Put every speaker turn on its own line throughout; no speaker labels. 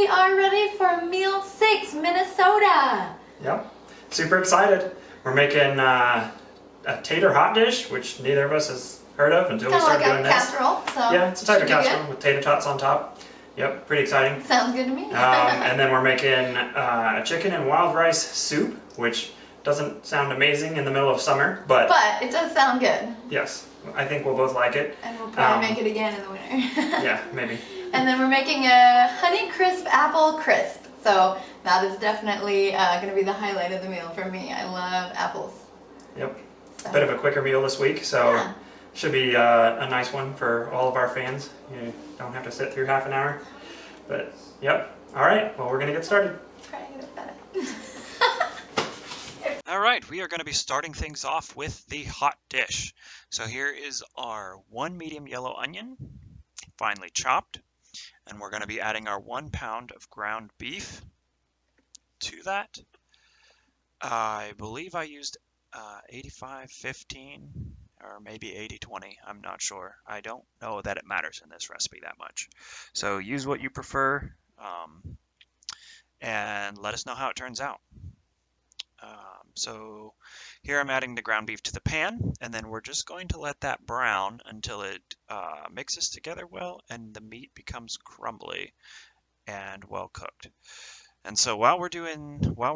we are ready for meal 6, Minnesota.
Yep, super excited. We're making a tater hot dish, which neither of us has heard of until we started doing this.
Casserole, so
yeah, it's a type of casserole with tater tots on top. Yep, pretty exciting.
Sounds good to me.
And then we're making a chicken and wild rice soup, which doesn't sound amazing in the middle of summer, but
it does sound good.
Yes, I think we'll both like it.
And we'll probably make it again in the winter.
Yeah, maybe.
And then we're making a Honeycrisp apple crisp. So that is definitely going to be the highlight of the meal for me. I love apples.
Yep.
So.
Bit of a quicker meal this week, so
yeah.
Should be a nice one for all of our fans. You don't have to sit through half an hour. But, yep. All right, well, we're going to get started.
All right, we are going to be starting things off with the hot dish. So here is our 1 medium yellow onion, finely chopped. And we're going to be adding our 1 pound of ground beef to that. I believe I used 85-15 or maybe 80-20. I'm not sure. I don't know that it matters in this recipe that much. So use what you prefer and let us know how it turns out. So here I'm adding the ground beef to the pan, and then we're just going to let that brown until it mixes together well and the meat becomes crumbly and well cooked. And so while we're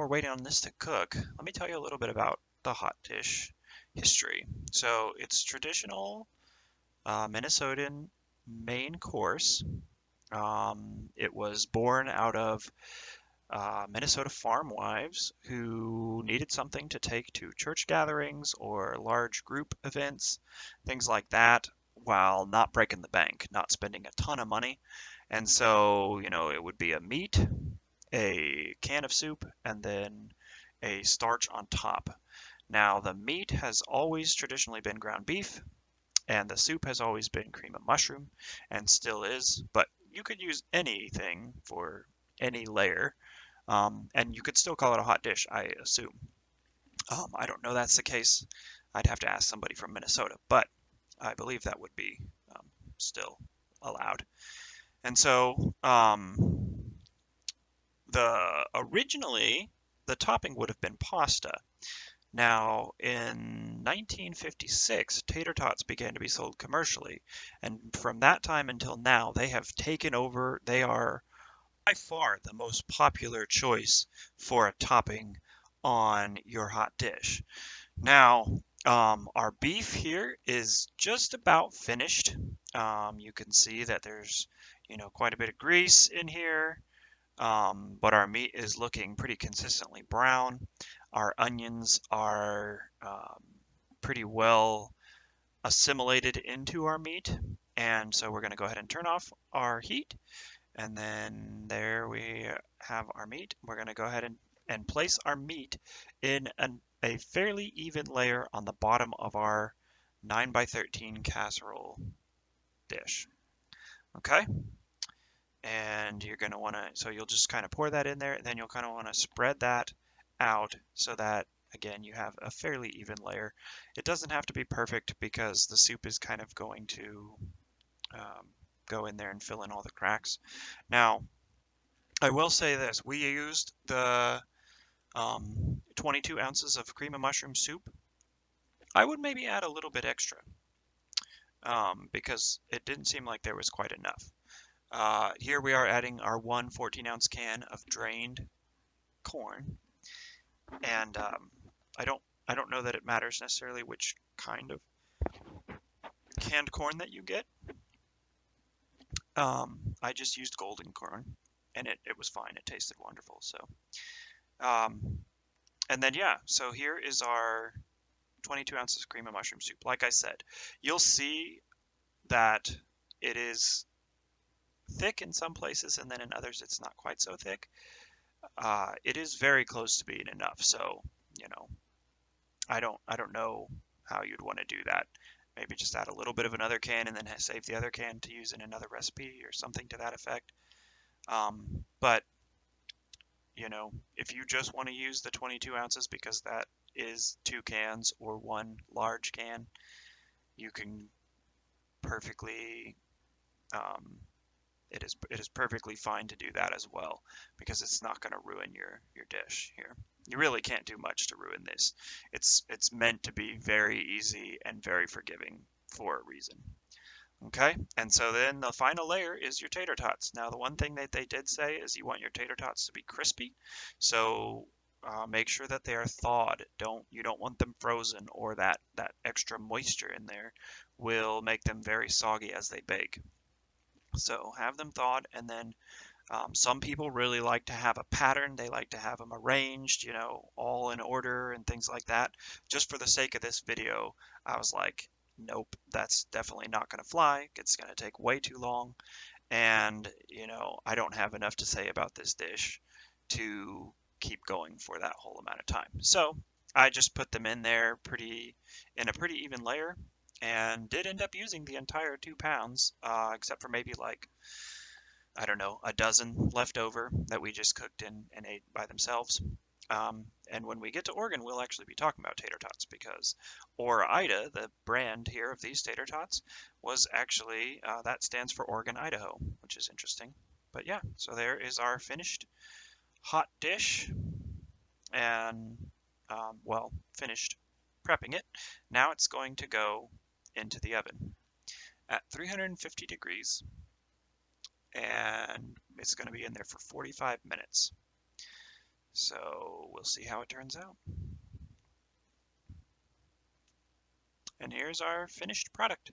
waiting on this to cook, let me tell you a little bit about the hot dish history. So it's traditional Minnesotan main course. It was born out of Minnesota farm wives who needed something to take to church gatherings or large group events, things like that, while not breaking the bank, not spending a ton of money. And so, it would be a meat, a can of soup, and then a starch on top. Now, the meat has always traditionally been ground beef, and the soup has always been cream of mushroom, and still is, but you could use anything for any layer. And you could still call it a hot dish, I assume. I don't know that's the case. I'd have to ask somebody from Minnesota, but I believe that would be still allowed. And so originally the topping would have been pasta. Now, in 1956, tater tots began to be sold commercially, and from that time until now, they have taken over. They are by far the most popular choice for a topping on your hot dish. Now, our beef here is just about finished. You can see that there's, quite a bit of grease in here, but our meat is looking pretty consistently brown. Our onions are pretty well assimilated into our meat, and so we're going to go ahead and turn off our heat. And then there we have our meat. We're going to go ahead and place our meat in a fairly even layer on the bottom of our 9x13 casserole dish. Okay? And you're going to want to, so you'll just kind of pour that in there, and then you'll kind of want to spread that out so that, again, you have a fairly even layer. It doesn't have to be perfect because the soup is kind of going to go in there and fill in all the cracks. Now, I will say this. We used the 22 ounces of cream of mushroom soup. I would maybe add a little bit extra because it didn't seem like there was quite enough. Here we are adding our 1 14-ounce can of drained corn. And I don't know that it matters necessarily which kind of canned corn that you get. I just used golden corn, and it was fine. It tasted wonderful. So, and then so here is our 22 ounces of cream of mushroom soup. Like I said, you'll see that it is thick in some places, and then in others it's not quite so thick. It is very close to being enough. So, I don't know how you'd want to do that. Maybe just add a little bit of another can and then save the other can to use in another recipe or something to that effect. But, if you just want to use the 22 ounces because that is 2 cans or 1 large can, you can perfectly it is perfectly fine to do that as well, because it's not going to ruin your dish here. You really can't do much to ruin this. It's meant to be very easy and very forgiving for a reason. Okay, and so then the final layer is your tater tots. Now, the one thing that they did say is you want your tater tots to be crispy, so make sure that they are thawed. You don't want them frozen, or that extra moisture in there will make them very soggy as they bake. So have them thawed, and then some people really like to have a pattern. They like to have them arranged, all in order and things like that. Just for the sake of this video, I was like, nope, that's definitely not going to fly. It's going to take way too long. And, I don't have enough to say about this dish to keep going for that whole amount of time. So I just put them in there in a pretty even layer, and did end up using the entire 2 pounds, except for maybe like, I don't know, a dozen left over that we just cooked and ate by themselves. And when we get to Oregon, we'll actually be talking about tater tots, because Ore-Ida, the brand here of these tater tots, was actually, that stands for Oregon, Idaho, which is interesting. But yeah, so there is our finished hot dish, and, well, finished prepping it. Now it's going to go into the oven at 350 degrees, and it's going to be in there for 45 minutes. So we'll see how it turns out. And here's our finished product.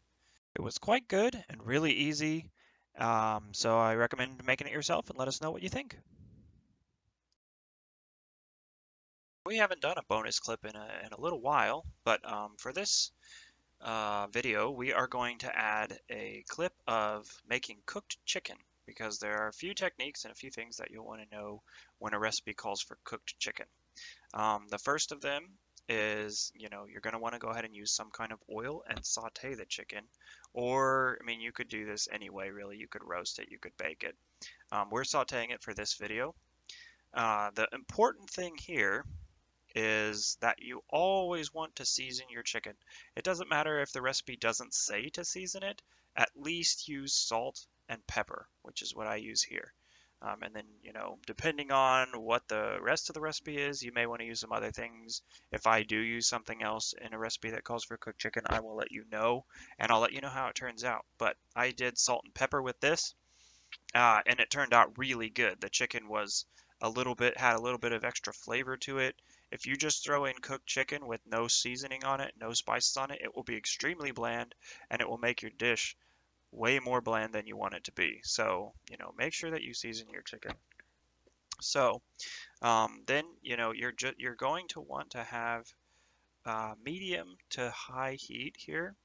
It was quite good and really easy, so I recommend making it yourself, and let us know what you think. We haven't done a bonus clip in a little while, but for this video, we are going to add a clip of making cooked chicken, because there are a few techniques and a few things that you'll want to know when a recipe calls for cooked chicken. The first of them is, you're going to want to go ahead and use some kind of oil and saute the chicken. Or, I mean, you could do this anyway, really. You could roast it, you could bake it. We're sauteing it for this video. The important thing here is that you always want to season your chicken. It doesn't matter if the recipe doesn't say to season it, at least use salt and pepper, which is what I use here. And then, depending on what the rest of the recipe is, you may want to use some other things. If I do use something else in a recipe that calls for cooked chicken, I will let you know, and I'll let you know how it turns out. But I did salt and pepper with this, and it turned out really good. The chicken was had a little bit of extra flavor to it. If you just throw in cooked chicken with no seasoning on it, no spices on it, it will be extremely bland, and it will make your dish way more bland than you want it to be. So, make sure that you season your chicken. So, then, you're going to want to have medium to high heat here.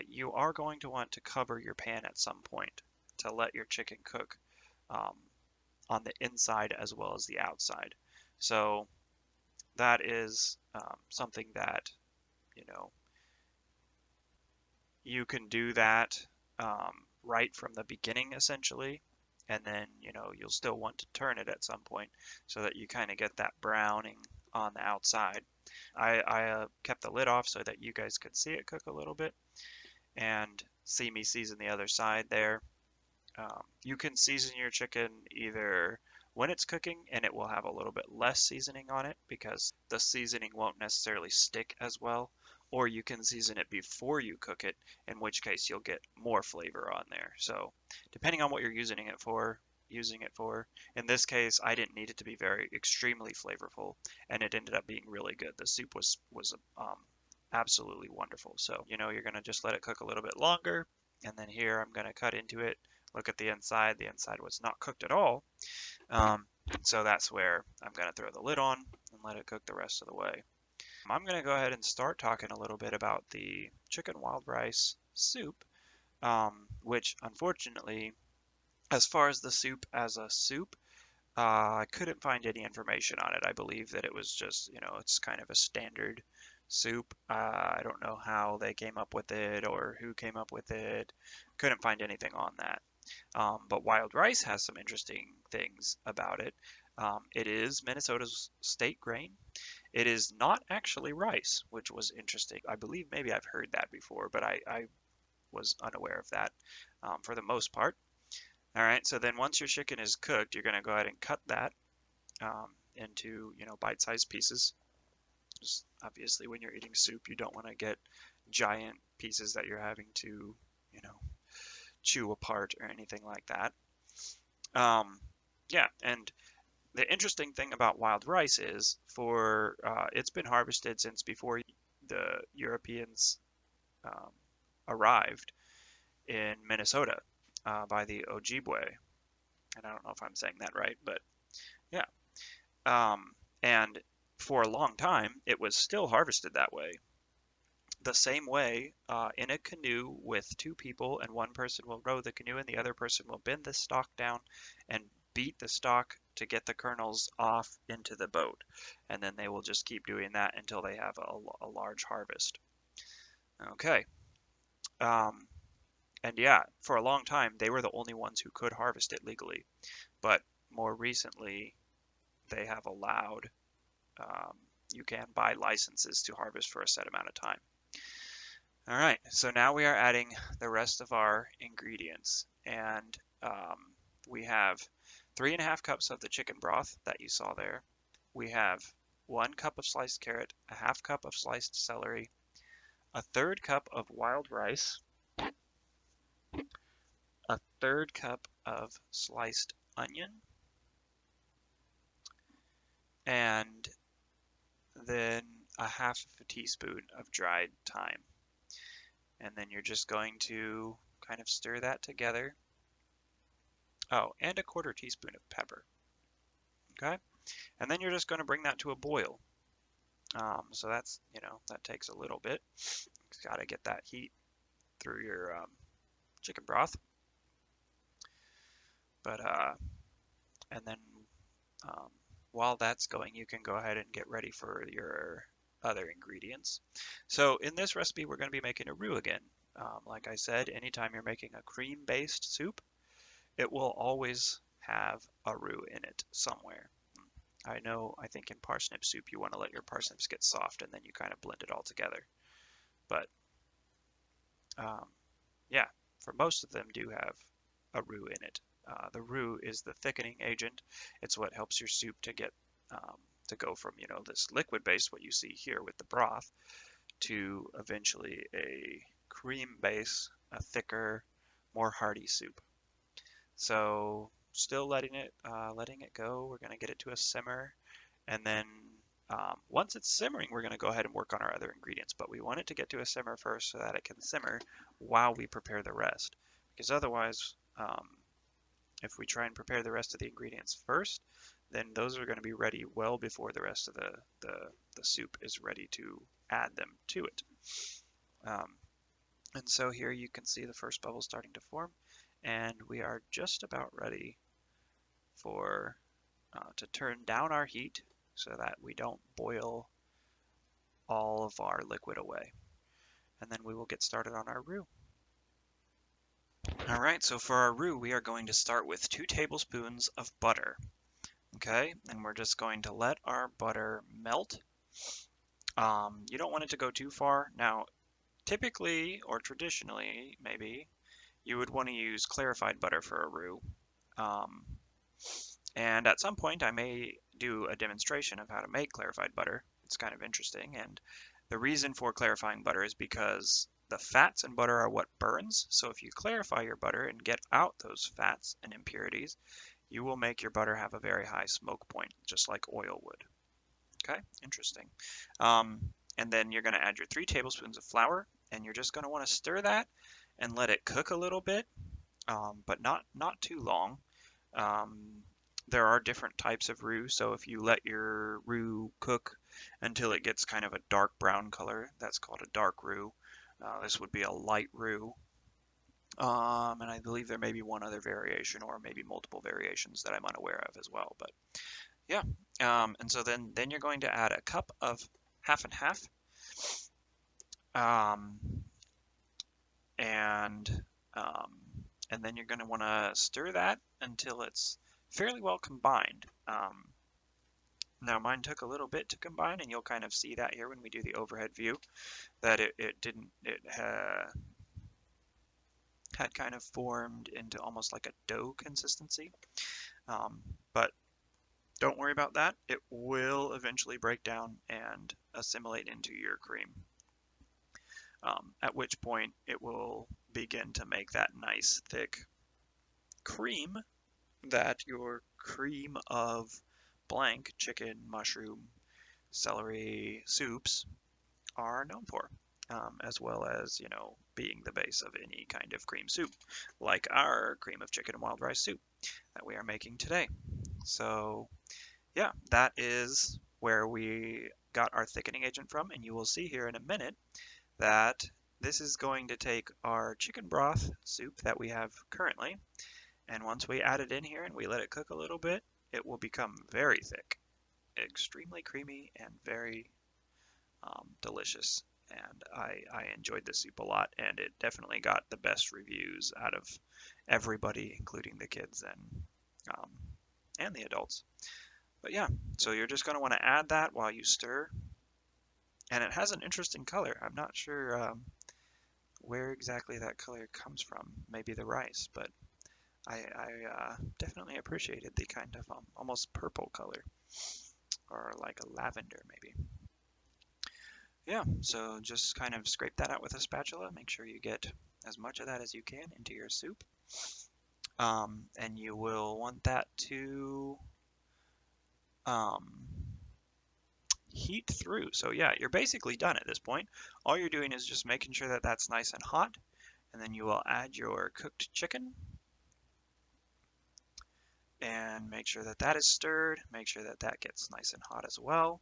You are going to want to cover your pan at some point to let your chicken cook on the inside as well as the outside. So that is something that, you can do that right from the beginning, essentially. And then, you'll still want to turn it at some point so that you kind of get that browning on the outside. I kept the lid off so that you guys could see it cook a little bit and see me season the other side there. You can season your chicken either when it's cooking and it will have a little bit less seasoning on it because the seasoning won't necessarily stick as well, or you can season it before you cook it, in which case you'll get more flavor on there. So depending on what you're using it for, in this case, I didn't need it to be very extremely flavorful, and it ended up being really good. The soup was absolutely wonderful. So, you're going to just let it cook a little bit longer, and then here I'm going to cut into it. Look at the inside. The inside was not cooked at all. So that's where I'm going to throw the lid on and let it cook the rest of the way. I'm going to go ahead and start talking a little bit about the chicken wild rice soup, which unfortunately, as far as the soup as a soup, I couldn't find any information on it. I believe that it was just, it's kind of a standard soup. I don't know how they came up with it or who came up with it. Couldn't find anything on that. But wild rice has some interesting things about it. It is Minnesota's state grain. It is not actually rice, which was interesting. I believe maybe I've heard that before, but I was unaware of that for the most part. All right, so then once your chicken is cooked, you're going to go ahead and cut that into, bite-sized pieces. Just obviously, when you're eating soup, you don't want to get giant pieces that you're having to, you know, chew apart or anything like that. Yeah, and the interesting thing about wild rice is it's been harvested since before the Europeans um, arrived in Minnesota by the Ojibwe. And I don't know if I'm saying that right, but yeah. And for a long time, it was still harvested that way. The same way in a canoe with two people, and one person will row the canoe and the other person will bend the stalk down and beat the stalk to get the kernels off into the boat. And then they will just keep doing that until they have a large harvest. Okay. Um, and yeah, for a long time, they were the only ones who could harvest it legally. But more recently, they have allowed, um, you can buy licenses to harvest for a set amount of time. All right, so now we are adding the rest of our ingredients, and we have 3.5 cups of the chicken broth that you saw there. We have 1 cup of sliced carrot, a 1/2 cup of sliced celery, a 1/3 cup of wild rice, a 1/3 cup of sliced onion, and then a 1/2 teaspoon of dried thyme. And then you're just going to kind of stir that together. Oh, and a 1/4 teaspoon of pepper. Okay, and then you're just going to bring that to a boil. So that's, that takes a little bit. Got to get that heat through your chicken broth. But and then while that's going, you can go ahead and get ready for your other ingredients. So in this recipe, we're going to be making a roux again. Like I said, anytime you're making a cream-based soup, it will always have a roux in it somewhere. I think in parsnip soup, you want to let your parsnips get soft and then you kind of blend it all together. But yeah, for most of them do have a roux in it. The roux is the thickening agent. It's what helps your soup to go from, this liquid base, what you see here with the broth, to eventually a cream base, a thicker, more hearty soup. So still letting it go. We're going to get it to a simmer, and then once it's simmering, we're going to go ahead and work on our other ingredients. But we want it to get to a simmer first so that it can simmer while we prepare the rest. Because otherwise, if we try and prepare the rest of the ingredients first, then those are going to be ready well before the rest of the soup is ready to add them to it. And so here you can see the first bubble starting to form, and we are just about ready for to turn down our heat so that we don't boil all of our liquid away. And then we will get started on our roux. All right, so for our roux, we are going to start with 2 tablespoons of butter. Okay, and we're just going to let our butter melt. You don't want it to go too far. Now, typically, or traditionally, maybe, you would want to use clarified butter for a roux. And at some point, I may do a demonstration of how to make clarified butter. It's kind of interesting, and the reason for clarifying butter is because the fats in butter are what burns. So if you clarify your butter and get out those fats and impurities, you will make your butter have a very high smoke point, just like oil would. Okay, interesting. And then you're going to add your 3 tablespoons of flour, and you're just going to want to stir that and let it cook a little bit, but not too long. There are different types of roux, so if you let your roux cook until it gets kind of a dark brown color, that's called a dark roux. This would be a light roux. And I believe there may be one other variation or maybe multiple variations that I'm unaware of as well. But yeah, and so then you're going to add a cup of 1/2 and 1/2. And then you're going to want to stir that until it's fairly well combined. Now mine took a little bit to combine, and you'll kind of see that here when we do the overhead view, that it had kind of formed into almost like a dough consistency. But don't worry about that. It will eventually break down and assimilate into your cream. At which point it will begin to make that nice thick cream that your cream of blank chicken, mushroom, celery soups are known for, as well as, being the base of any kind of cream soup, like our cream of chicken and wild rice soup that we are making today. So, yeah, that is where we got our thickening agent from, and you will see here in a minute that this is going to take our chicken broth soup that we have currently, and once we add it in here and we let it cook a little bit, it will become very thick, extremely creamy, and very delicious. And I enjoyed this soup a lot, and it definitely got the best reviews out of everybody, including the kids and the adults. But yeah, so you're just going to want to add that while you stir, and it has an interesting color. I'm not sure where exactly that color comes from. Maybe the rice, but I definitely appreciated the kind of almost purple color, or like a lavender maybe. Yeah, so just kind of scrape that out with a spatula. Make sure you get as much of that as you can into your soup. And you will want that to heat through. So yeah, you're basically done at this point. All you're doing is just making sure that that's nice and hot, and then you will add your cooked chicken and make sure that that is stirred. Make sure that that gets nice and hot as well.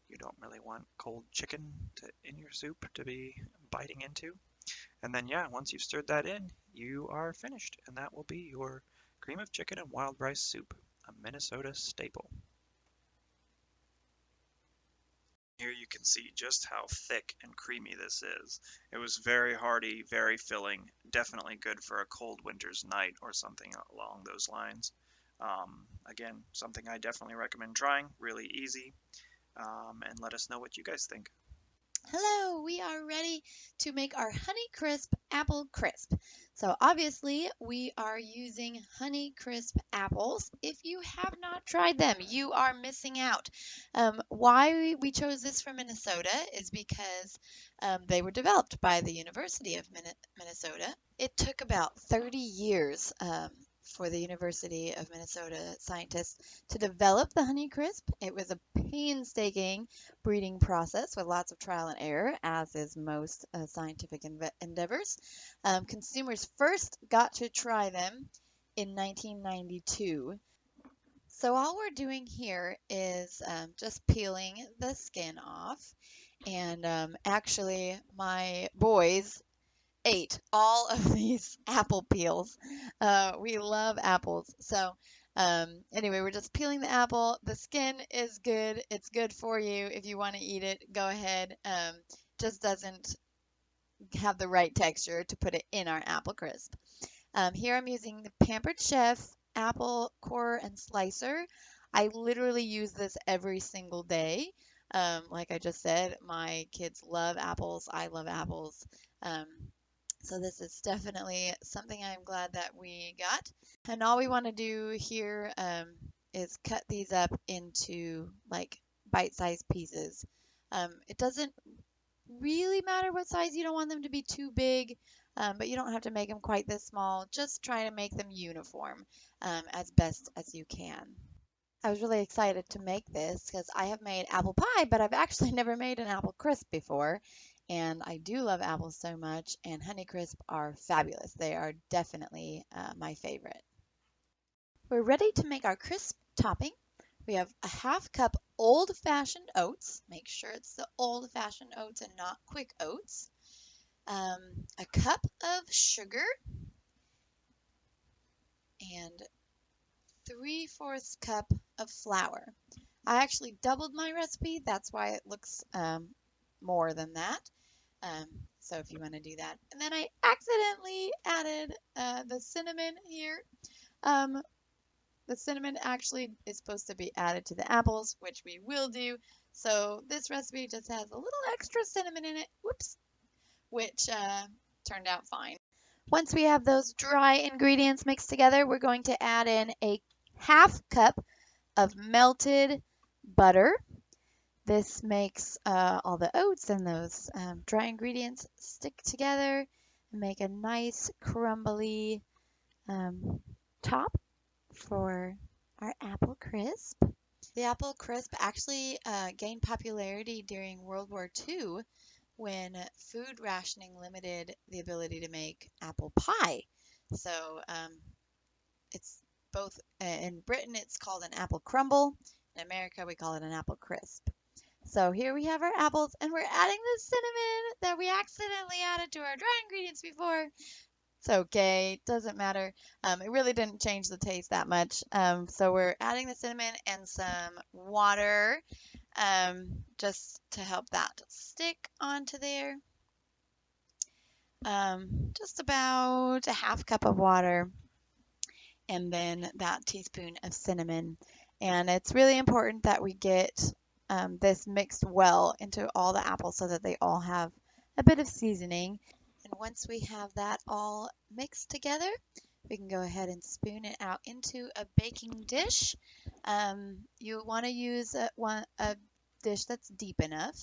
You don't really want cold chicken in your soup to be biting into. And then yeah, once you've stirred that in, you are finished, and that will be your cream of chicken and wild rice soup, a Minnesota staple. Here you can see just how thick and creamy this is. It was very hearty, very filling, definitely good for a cold winter's night or something along those lines. Again, something I definitely recommend trying, really easy, and let us know what you guys think.
Hello, we are ready to make our Honeycrisp apple crisp. So obviously we are using Honeycrisp apples. If you have not tried them, you are missing out. Why we chose this from Minnesota is because they were developed by the University of Minnesota. It took about 30 years for the University of Minnesota scientists to develop the Honeycrisp. It was a painstaking breeding process with lots of trial and error, as is most scientific endeavors. Consumers first got to try them in 1992. So all we're doing here is just peeling the skin off. And actually, my boys ate all of these apple peels. We love apples. So anyway, we're just peeling the apple. The skin is good. It's good for you. If you want to eat it, go ahead. Just doesn't have the right texture to put it in our apple crisp. Here I'm using the Pampered Chef apple core and slicer. I literally use this every single day. Like I just said, my kids love apples. I love apples. Um, so this is definitely something I'm glad that we got. And all we want to do here is cut these up into like bite-sized pieces. It doesn't really matter what size. You don't want them to be too big, but you don't have to make them quite this small. Just try to make them uniform as best as you can. I was really excited to make this because I have made apple pie, but I've actually never made an apple crisp before. And I do love apples so much, and Honeycrisp are fabulous. They are definitely my favorite. We're ready to make our crisp topping. We have a half cup old-fashioned oats. Make sure it's the old-fashioned oats and not quick oats. A cup of sugar and 3/4 cup of flour. I actually doubled my recipe. That's why it looks more than that. So if you want to do that. And then I accidentally added the cinnamon here. The cinnamon actually is supposed to be added to the apples, which we will do. So this recipe just has a little extra cinnamon in it. Whoops. Which turned out fine. Once we have those dry ingredients mixed together, we're going to add in a half cup of melted butter. This makes all the oats and those dry ingredients stick together and make a nice crumbly top for our apple crisp. The apple crisp actually gained popularity during World War II when food rationing limited the ability to make apple pie. So it's both in Britain it's called an apple crumble. In America we call it an apple crisp. So here we have our apples, and we're adding the cinnamon that we accidentally added to our dry ingredients before. It's okay, doesn't matter. It really didn't change the taste that much. So we're adding the cinnamon and some water just to help that stick onto there. Just about a half cup of water, and then that teaspoon of cinnamon. And it's really important that we get this mixed well into all the apples so that they all have a bit of seasoning. And once we have that all mixed together, we can go ahead and spoon it out into a baking dish. You want to use a dish that's deep enough.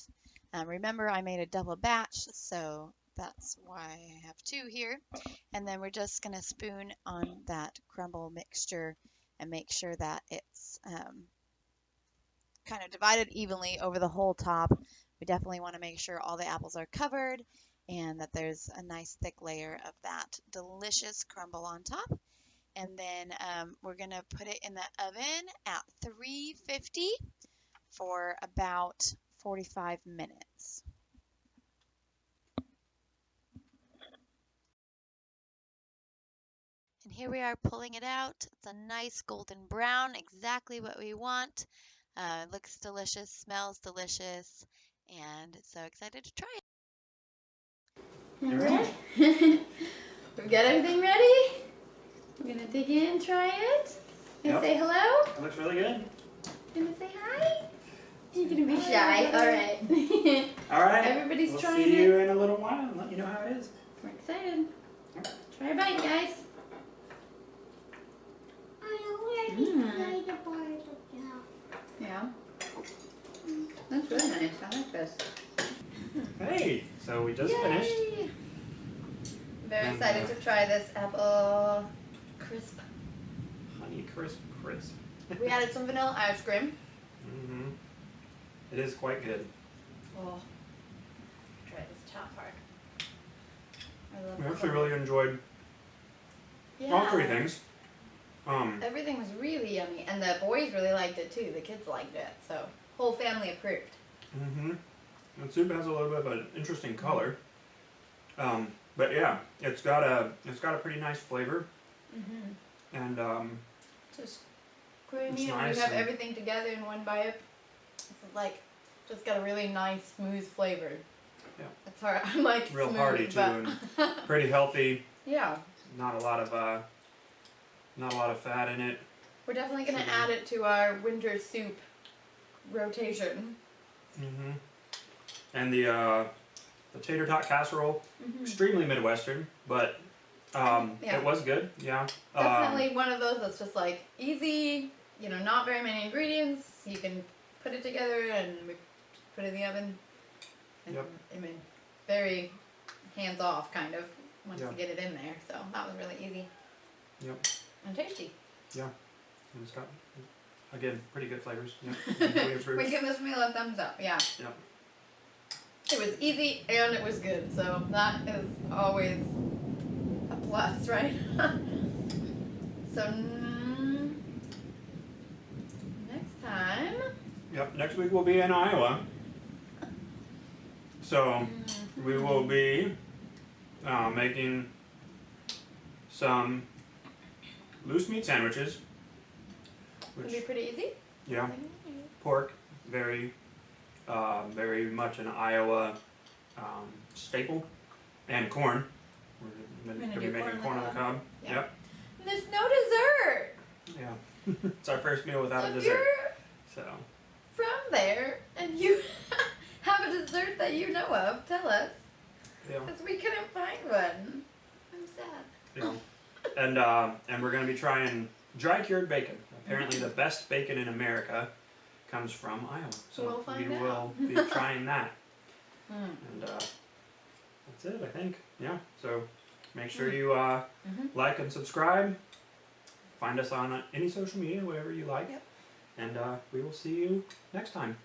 Remember, I made a double batch, so that's why I have two here. And then we're just going to spoon on that crumble mixture and make sure that it's kind of divided evenly over the whole top. We definitely want to make sure all the apples are covered and that there's a nice thick layer of that delicious crumble on top. And then we're going to put it in the oven at 350 for about 45 minutes. And here we are pulling it out. It's a nice golden brown, exactly what we want. It looks delicious, smells delicious, and so excited to try it.
All right. We've got everything ready. We're gonna dig in, try it. Gonna say hello.
It looks really good.
Gonna say hi. You're gonna be shy. All right.
All right.
Everybody's
we'll
trying
see
it.
you in a little while and let you know how it is.
We're excited. Try a bite, guys. Yeah. That's really nice. I like this.
Hey, so we just finished.
Very excited to try this apple crisp.
Honeycrisp crisp.
We added some vanilla ice cream.
Mm-hmm. It is quite good.
Oh, try this top part. I love
We
the
actually
color.
really enjoyed all three things.
Everything was really yummy, and the boys really liked it too. The kids liked it, so whole family approved.
Mm-hmm. The soup has a little bit of an interesting color. But yeah, it's got a pretty nice flavor.
Mm-hmm.
And
Just creamy,
It's
and
nice
you have
and-
everything together in one bite. It's like just got a really nice, smooth flavor.
Yeah.
It's hard. I'm like
real
smooth,
hearty too, and
but
pretty healthy.
yeah.
Not a lot of fat in it.
We're definitely gonna
Sugar.
add it to our winter soup rotation.
Mm-hmm. And the tater tot casserole, extremely Midwestern, but
Yeah.
it was good. Yeah.
Definitely one of those that's just like easy, not very many ingredients. You can put it together and we put it in the oven. And,
Yep.
I mean, very hands off kind of once
Yeah.
you get it in there. So that was really easy
Yep.
and tasty.
Yeah. And it's got, again, pretty good flavors. Yeah.
We give this meal a thumbs up. Yeah.
Yep.
It was easy and it was good. So that is always a plus, right? So next time.
Yep. Next week we'll be in Iowa. So we will be making some loose meat sandwiches.
It'll be pretty easy.
Yeah, pork, very much an Iowa staple, and corn. We're
gonna
gonna be
do
making corn on the cob.
Yeah.
Yep.
And there's no dessert.
Yeah. It's our first meal without
So
a
if
dessert.
you're
So
from there and you have a dessert that you know of, tell us.
yeah.
Because we couldn't find one. I'm sad.
You know, and we're going to be trying dry cured bacon. Apparently, the best bacon in America comes from Iowa. So
We'll find
we
out.
will be trying that. And that's it, I think. Yeah. So make sure you like and subscribe. Find us on any social media, whatever you like.
Yep.
And we will see you next time.